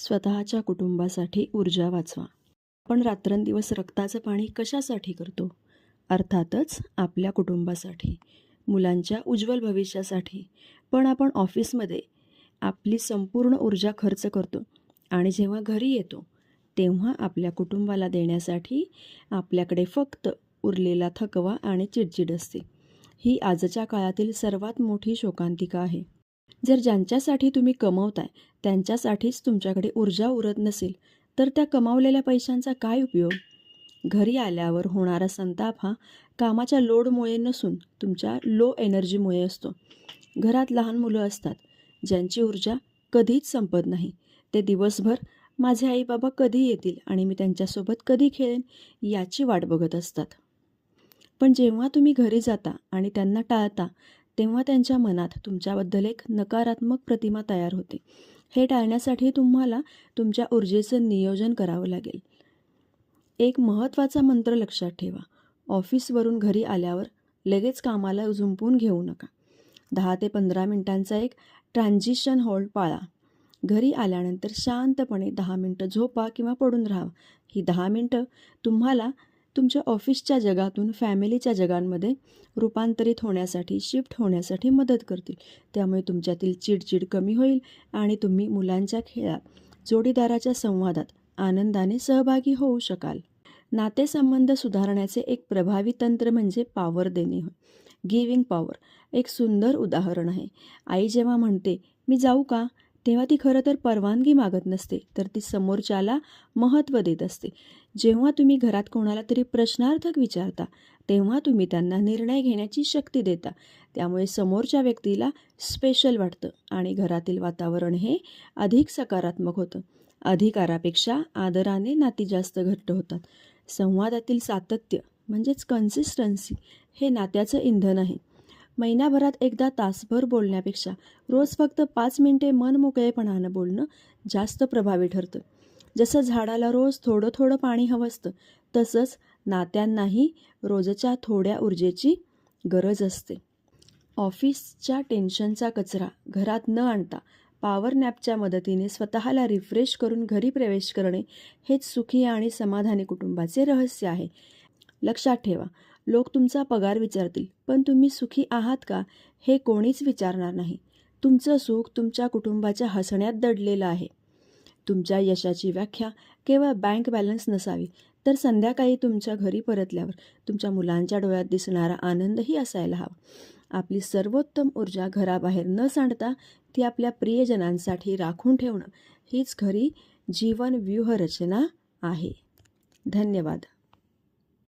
स्वतःच्या कुटुंबासाठी ऊर्जा वाचवा. आपण रात्रंदिवस रक्ताचं पाणी कशासाठी करतो? अर्थातच आपल्या कुटुंबासाठी, मुलांच्या उज्ज्वल भविष्यासाठी. पण आपण ऑफिसमध्ये आपली संपूर्ण ऊर्जा खर्च करतो आणि जेव्हा घरी येतो तेव्हा आपल्या कुटुंबाला देण्यासाठी आपल्याकडे फक्त उरलेला थकवा आणि चिडचिड असते. ही आजच्या काळातील सर्वात मोठी शोकांतिका आहे. जर ज्यांच्यासाठी तुम्ही कमवताय त्यांच्यासाठीच तुमच्याकडे ऊर्जा उरत नसेल तर त्या कमावलेल्या पैशांचा काय उपयोग? घरी आल्यावर होणारा संताप हा कामाच्या लोडमुळे नसून तुमच्या लो एनर्जीमुळे असतो. घरात लहान मुलं असतात ज्यांची ऊर्जा कधीच संपत नाही. ते दिवसभर माझे आई बाबा कधी येतील आणि मी त्यांच्यासोबत कधी खेळेन याची वाट बघत असतात. पण जेव्हा तुम्ही घरी जाता आणि त्यांना टाळता तेव्हा त्यांच्या मनात तुमच्याबद्दल एक नकारात्मक प्रतिमा तयार होते. हे टाळण्यासाठी तुम्हाला तुमच्या ऊर्जेचं नियोजन करावं लागेल. एक महत्त्वाचा मंत्र लक्षात ठेवा. ऑफिसवरून घरी आल्यावर लगेच कामाला झुंपून घेऊ नका. 10 ते 15 मिनिटांचा एक ट्रान्झिशन होल्ड पाळा. घरी आल्यानंतर शांतपणे 10 मिनटं झोपा किंवा पडून राहा. ही 10 मिनटं तुम्हाला तुमच्या ऑफिसच्या जगातून फॅमिलीच्या जगांमध्ये रूपांतरित होण्यासाठी, शिफ्ट होण्यासाठी मदत करतील. त्यामुळे तुमच्यातील चिडचिड कमी होईल आणि तुम्ही मुलांच्या खेळात, जोडीदाराच्या संवादात आनंदाने सहभागी होऊ शकाल. नातेसंबंध सुधारण्याचे एक प्रभावी तंत्र म्हणजे पॉवर देणे होय. गिव्हिंग पॉवर एक सुंदर उदाहरण आहे. आई जेव्हा म्हणते मी जाऊ का, तेव्हा ती खरं तर परवानगी मागत नसते, तर ती समोरच्याला महत्त्व देत असते. जेव्हा तुम्ही घरात कोणाला तरी प्रश्नार्थक विचारता तेव्हा तुम्ही त्यांना निर्णय घेण्याची शक्ती देता. त्यामुळे समोरच्या व्यक्तीला स्पेशल वाटतं आणि घरातील वातावरण हे अधिक सकारात्मक होतं. अधिकारापेक्षा आदराने नाती जास्त घट्ट होतात. संवादातील सातत्य म्हणजेच कन्सिस्टन्सी हे नात्याचं इंधन आहे. महिन्याभरात एकदा तासभर बोलण्यापेक्षा रोज फक्त 5 मिनिटे मनमोकळेपणानं बोलणं जास्त प्रभावी ठरतं. जसं झाडाला रोज थोडं थोडं पाणी हवं असतं तसंच नात्यांनाही रोजच्या थोड्या ऊर्जेची गरज असते. ऑफिसच्या टेन्शनचा कचरा घरात न आणता पॉवर नॅपच्या मदतीने स्वतःला रिफ्रेश करून घरी प्रवेश करणे हेच सुखी आणि समाधानी कुटुंबाचे रहस्य आहे. लक्षात ठेवा, लोक तुमचा पगार विचारतील पण तुम्ही सुखी आहात का हे कोणीच विचारणार नाही. तुमचं सुख तुमच्या कुटुंबाच्या हसण्यात दडलेलं आहे. तुमच्या यशाची व्याख्या केवळ बँक बॅलन्स नसावी तर संध्याकाळी तुमच्या घरी परतल्यावर तुमच्या मुलांच्या डोळ्यात दिसणारा आनंदही असायला हवा. आपली सर्वोत्तम ऊर्जा घराबाहेर न सांडता ती आपल्या प्रियजनांसाठी राखून ठेवणं हीच खरी जीवन व्यूहरचना आहे. धन्यवाद.